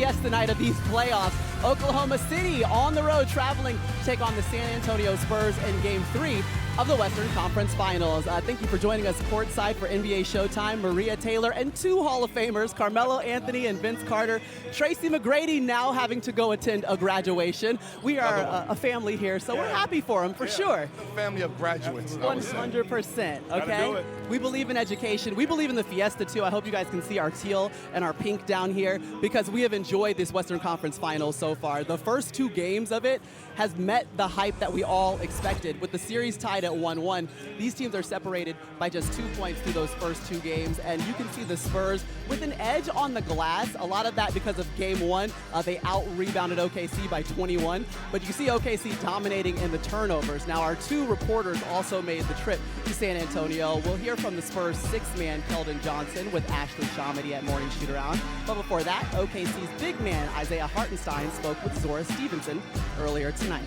fiesta night of these playoffs. Oklahoma City on the road traveling to take on the San Antonio Spurs in Game 3 of the Western Conference Finals. Thank you for joining us courtside for NBA Showtime. Maria Taylor and two Hall of Famers, Carmelo Anthony and Vince Carter. Tracy McGrady now having to go attend a graduation. We are a family here, so we're happy for him, for sure. A family of graduates. 100%, okay? We believe in education. We believe in the fiesta, too. I hope you guys can see our teal and our pink down here because we have enjoyed this Western Conference Finals so far. The first two games of it has met the hype that we all expected. With the series tied at 1-1, these teams are separated by just 2 points through those first two games, and you can see the Spurs with an edge on the glass. A lot of that because of Game 1. They out-rebounded OKC by 21, but you see OKC dominating in the turnovers. Now, our two reporters also made the trip to San Antonio. We'll hear from the Spurs six-man Keldon Johnson with Ashley Shamady at Morning Shoot-Around. But before that, OKC's big man Isaiah Hartenstein spoke with Zora Stevenson earlier tonight.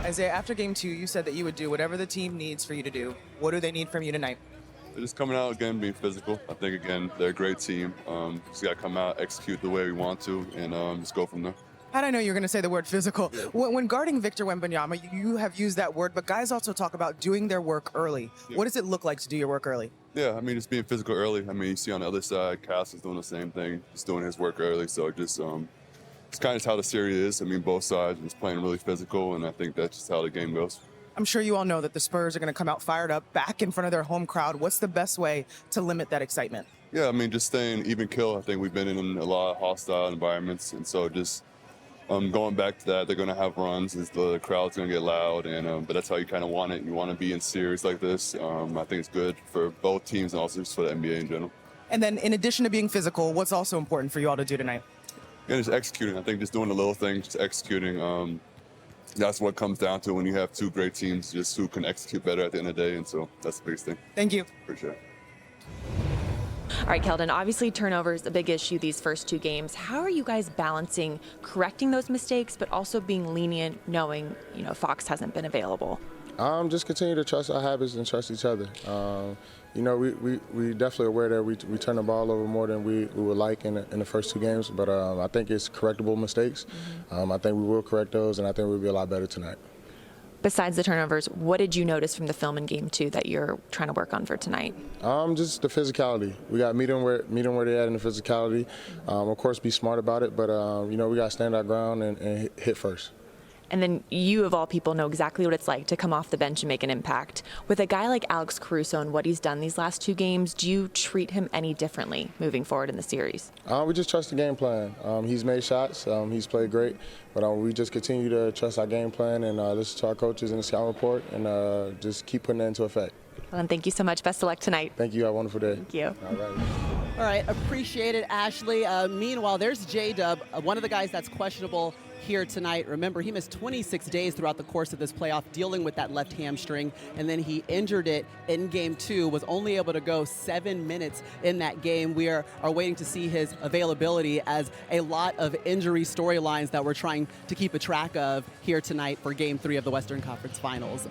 Isaiah, after Game 2, you said that you would do whatever the team needs for you to do. What do they need from you tonight? They're just coming out again, being physical. I think, again, they're a great team. Just got to come out, execute the way we want to, and just go from there. How did I know you were going to say the word physical? Yeah. When guarding Victor Wembanyama, you have used that word, but guys also talk about doing their work early. Yeah. What does it look like to do your work early? Yeah, I mean, just being physical early. I mean, you see on the other side, Cass is doing the same thing, just doing his work early. So just it's kind of how the series is. I mean, both sides just playing really physical, and I think that's just how the game goes. I'm sure you all know that the Spurs are going to come out fired up, back in front of their home crowd. What's the best way to limit that excitement? Yeah, I mean, just staying even kill. I think we've been in a lot of hostile environments, and so just going back to that, they're going to have runs. As the crowd's going to get loud, and but that's how you kind of want it. You want to be in series like this. I think it's good for both teams and also just for the NBA in general. And then in addition to being physical, what's also important for you all to do tonight? And just executing. I think just doing the little things, just executing. That's what comes down to when you have two great teams, just who can execute better at the end of the day. And so that's the biggest thing. Thank you. Appreciate it. All right, Keldon, obviously turnovers a big issue these first two games. How are you guys balancing correcting those mistakes, but also being lenient, knowing, Fox hasn't been available? Just continue to trust our habits and trust each other. We definitely aware that we turn the ball over more than we would like in the first two games, but I think it's correctable mistakes. I think we will correct those, and I think we'll be a lot better tonight. Besides the turnovers, what did you notice from the film in Game 2 that you're trying to work on for tonight? Just the physicality. We got to meet them where they're at in the physicality. Of course, be smart about it, but we got to stand our ground and hit first. And then you, of all people, know exactly what it's like to come off the bench and make an impact. With a guy like Alex Caruso and what he's done these last two games, do you treat him any differently moving forward in the series? We just trust the game plan. He's made shots. He's played great. But we just continue to trust our game plan and listen to our coaches in the scout report and just keep putting that into effect. Well, and thank you so much. Best of luck tonight. Thank you. Have a wonderful day. Thank you. All right. Appreciate it, Ashley. Meanwhile, there's J-Dub, one of the guys that's questionable here tonight. Remember, he missed 26 days throughout the course of this playoff dealing with that left hamstring, and then he injured it in Game 2, was only able to go 7 minutes in that game. We are waiting to see his availability as a lot of injury storylines that we're trying to keep a track of here tonight for Game 3 of the Western Conference Finals.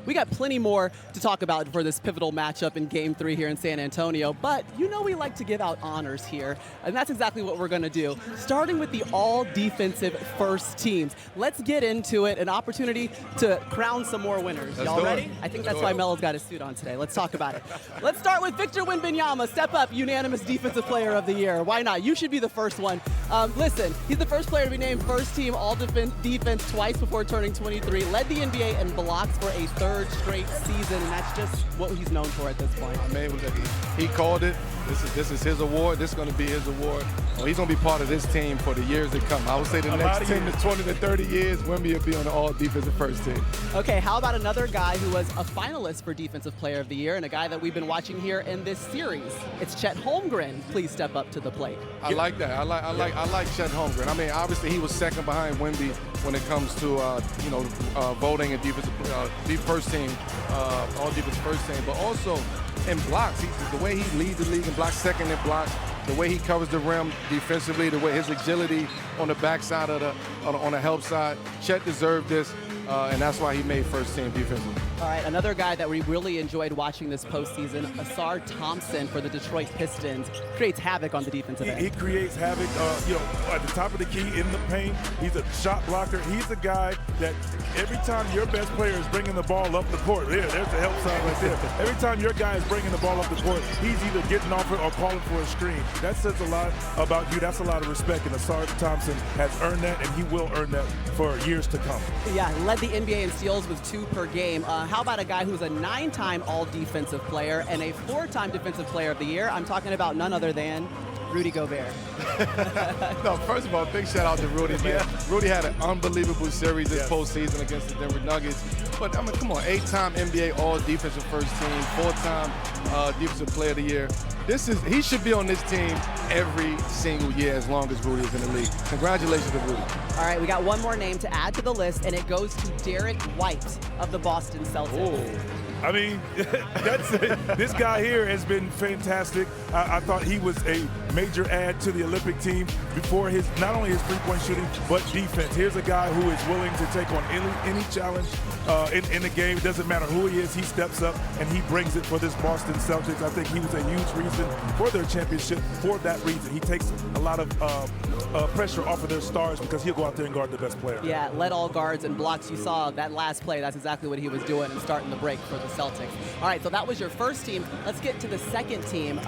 We got plenty more to talk about for this pivotal matchup in Game 3 here in San Antonio, but we like to give out honors here, and that's exactly what we're going to do. Starting with the all-defensive first teams. Let's get into it. An opportunity to crown some more winners. Y'all ready? I think that's why Melo's got his suit on today. Let's talk about it. Let's start with Victor Wembanyama. Step up, unanimous Defensive Player of the Year. Why not? You should be the first one. Listen, he's the first player to be named first team all-defense twice before turning 23. Led the NBA in blocks for a third straight season, and that's just what he's known for at this point. I mean, he called it. This is his award. This is going to be his award. He's going to be part of this team for the years to come. I would say the next 10 to 20 to 30 years, Wemby will be on the all-defensive first team. Okay, how about another guy who was a finalist for Defensive Player of the Year and a guy that we've been watching here in this series? It's Chet Holmgren. Please step up to the plate. I like that. I like Chet Holmgren. I mean, obviously he was second behind Wemby when it comes to voting a defensive first team, all defensive first team, but also in blocks. The way he leads the league in blocks, second in blocks, the way he covers the rim defensively, the way his agility on the backside of on the help side. Chet deserved this, and that's why he made first team defensively. All right, another guy that we really enjoyed watching this postseason, Asar Thompson for the Detroit Pistons, creates havoc on the defensive end. He creates havoc, at the top of the key in the paint. He's a shot blocker. He's a guy that every time your best player is bringing the ball up the court, there's the help sign right there. Every time your guy is bringing the ball up the court, he's either getting off it or calling for a screen. That says a lot about you. That's a lot of respect, and Asar Thompson has earned that, and he will earn that for years to come. Yeah, led the NBA in steals with 2 per game. How about a guy who's a 9-time All-Defensive Player and a 4-time Defensive Player of the Year? I'm talking about none other than Rudy Gobert. No, first of all, big shout out to Rudy, man. Rudy had an unbelievable series this postseason against the Denver Nuggets. But, I mean, come on, 8-time NBA All-Defensive First Team, 4-time Defensive Player of the Year. He should be on this team every single year as long as Rudy is in the league. Congratulations to Rudy. All right, we got one more name to add to the list, and it goes to Derek White of the Boston Celtics. I mean, that's it. This guy here has been fantastic. I thought he was a major add to the Olympic team before not only his three-point shooting, but defense. Here's a guy who is willing to take on any challenge in the game. It doesn't matter who he is, he steps up and he brings it for this Boston Celtics. I think he was a huge reason for their championship for that reason. He takes a lot of pressure off of their stars because he'll go out there and guard the best player. Yeah, led all guards and blocks. You saw that last play. That's exactly what he was doing and starting the break for the Celtics. All right, so that was your first team. Let's get to the second team.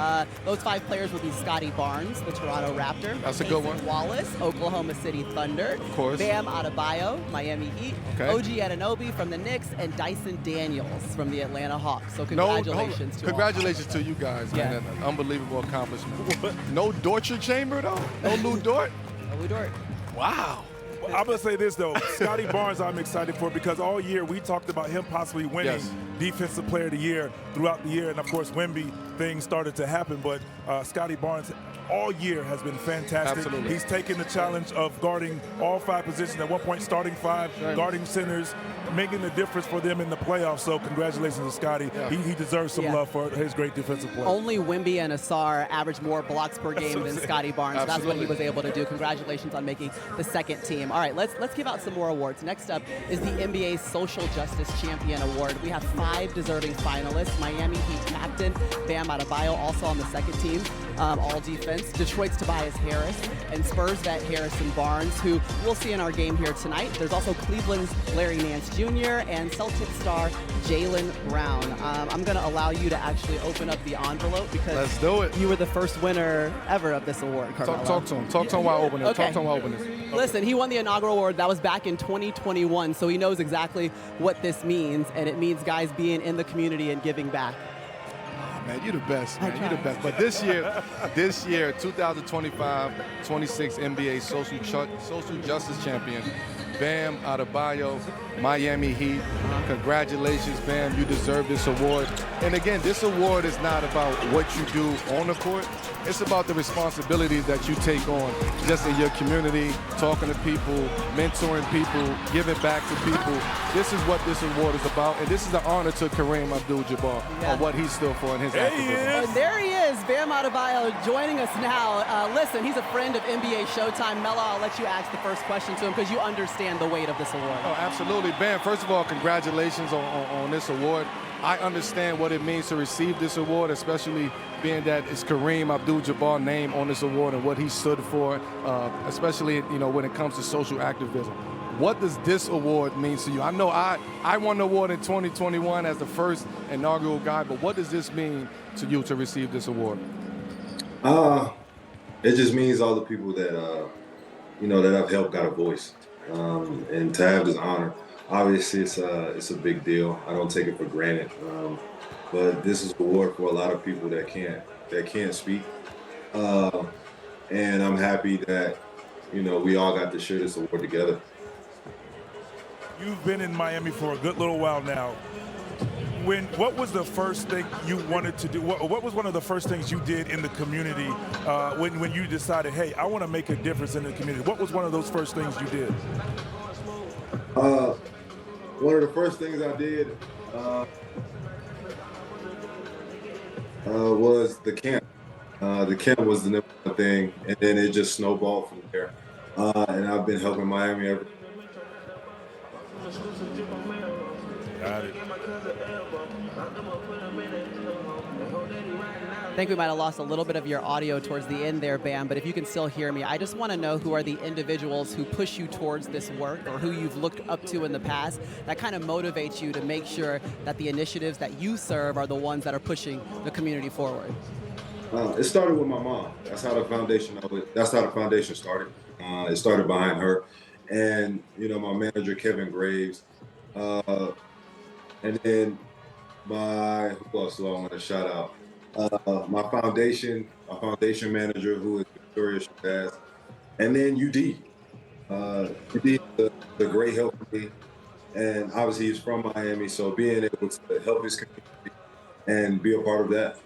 Those 5 players will be Scotty Barnes, the Toronto Raptor. That's a good one. Wallace, Oklahoma City Thunder. Of course. Bam Adebayo, Miami Heat. Okay. OG Anunoby from the Knicks, and Dyson Daniels from the Atlanta Hawks. So congratulations to all. Congratulations to you guys, man. An unbelievable accomplishment. No Dortcher Chamber, though? No Lou Dort? No Lou Dort. Wow. Well, I'm going to say this, though. Scotty Barnes I'm excited for because all year we talked about him possibly winning Defensive Player of the Year throughout the year. And, of course, Wemby things started to happen. But Scotty Barnes all year has been fantastic. Absolutely. He's taken the challenge of guarding all 5 positions. At one point, starting 5, guarding centers, making the difference for them in the playoffs. So congratulations to Scotty. Yeah. He deserves some love for his great defensive play. Only Wemby and Asar average more blocks per game than Scotty Barnes. That's what he was able to do. Congratulations on making the second team. All right, let's give out some more awards. Next up is the NBA Social Justice Champion Award. We have 5 deserving finalists. Miami Heat captain Bam Adebayo, also on the second team, all defense. Detroit's Tobias Harris, and Spurs vet Harrison Barnes, who we'll see in our game here tonight. There's also Cleveland's Larry Nance Jr. and Celtics star Jaylen Brown. I'm going to allow you to actually open up the envelope because let's do it. You were the first winner ever of this award, Carmelo. Talk to him. Talk to him while I open it. Okay. Talk to him while I open this. Listen, he won the inaugural award. That was back in 2021, so he knows exactly what this means, and it means guys being in the community and giving back. Man, you're the best, man. You're the best. But this year, 2025-26 NBA Social Justice Champion, Bam Adebayo, Miami Heat. Congratulations, Bam. You deserve this award. And again, this award is not about what you do on the court. It's about the responsibilities that you take on just in your community, talking to people, mentoring people, giving back to people. This is what this award is about. And this is an honor to Kareem Abdul-Jabbar on what he stood for in his activism. And there he is, Bam Adebayo, joining us now. Listen, he's a friend of NBA Showtime. Melo, I'll let you ask the first question to him because you understand the weight of this award. Oh, absolutely. Bam, first of all, congratulations on this award. I understand what it means to receive this award, especially being that it's Kareem Abdul-Jabbar's name on this award and what he stood for, especially when it comes to social activism. What does this award mean to you? I know I won the award in 2021 as the first inaugural guy, but what does this mean to you to receive this award? It just means all the people that that I've helped got a voice, and to have this honor. Obviously, it's a big deal. I don't take it for granted, but this is an award for a lot of people that can't speak, and I'm happy that we all got to share this award together. You've been in Miami for a good little while now. What was the first thing you wanted to do? What was one of the first things you did in the community when you decided, hey, I want to make a difference in the community? What was one of those first things you did? One of the first things I did was the camp. The camp was the number one thing, and then it just snowballed from there. And I've been helping Miami ever. Got it. I think we might have lost a little bit of your audio towards the end there, Bam, but if you can still hear me, I just want to know who are the individuals who push you towards this work or who you've looked up to in the past that kind of motivates you to make sure that the initiatives that you serve are the ones that are pushing the community forward. It started with my mom. That's how the foundation started. It started behind her. And, my manager, Kevin Graves. And then who else do I want to shout out? My foundation manager, who is Victoria Shabazz, and then UD. UD is the great help for me, and obviously he's from Miami, so being able to help his community and be a part of that.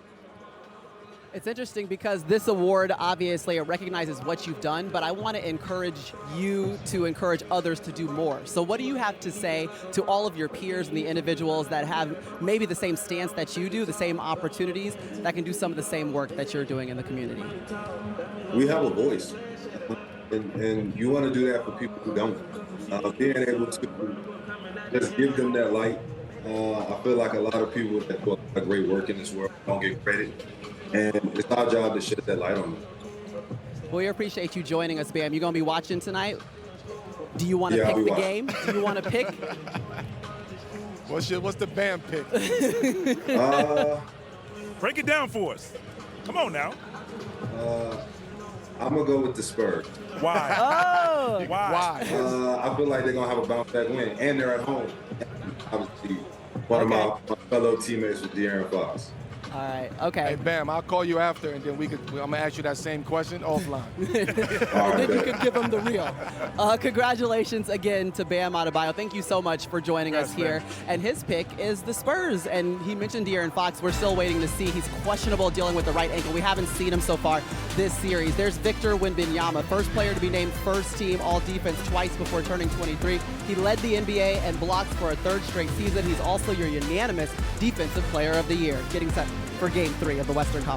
It's interesting because this award, obviously, it recognizes what you've done, but I want to encourage you to encourage others to do more. So what do you have to say to all of your peers and the individuals that have maybe the same stance that you do, the same opportunities, that can do some of the same work that you're doing in the community? We have a voice, and you want to do that for people who don't. Being able to just give them that light. I feel like a lot of people that do a lot of great work in this world don't get credit. And it's our job to shed that light on them. We appreciate you joining us, Bam. You going to be watching tonight? Do you want to pick the game? Do you want to pick? What's the Bam pick? Break it down for us. Come on now. I'm going to go with the Spurs. Why? Oh! Why? I feel like they're going to have a bounce-back win, and they're at home. Obviously, one of my fellow teammates was De'Aaron Fox. All right, okay. Hey, Bam, I'll call you after, and then I'm going to ask you that same question offline. And then you can give them the real. Congratulations again to Bam Adebayo. Thank you so much for joining us here. Man. And his pick is the Spurs. And he mentioned De'Aaron Fox. We're still waiting to see. He's questionable dealing with the right ankle. We haven't seen him so far this series. There's Victor Wembanyama, first player to be named first team all-defense twice before turning 23. He led the NBA and blocks for a third straight season. He's also your unanimous Defensive Player of the Year, getting set for Game 3 of the Western Conference.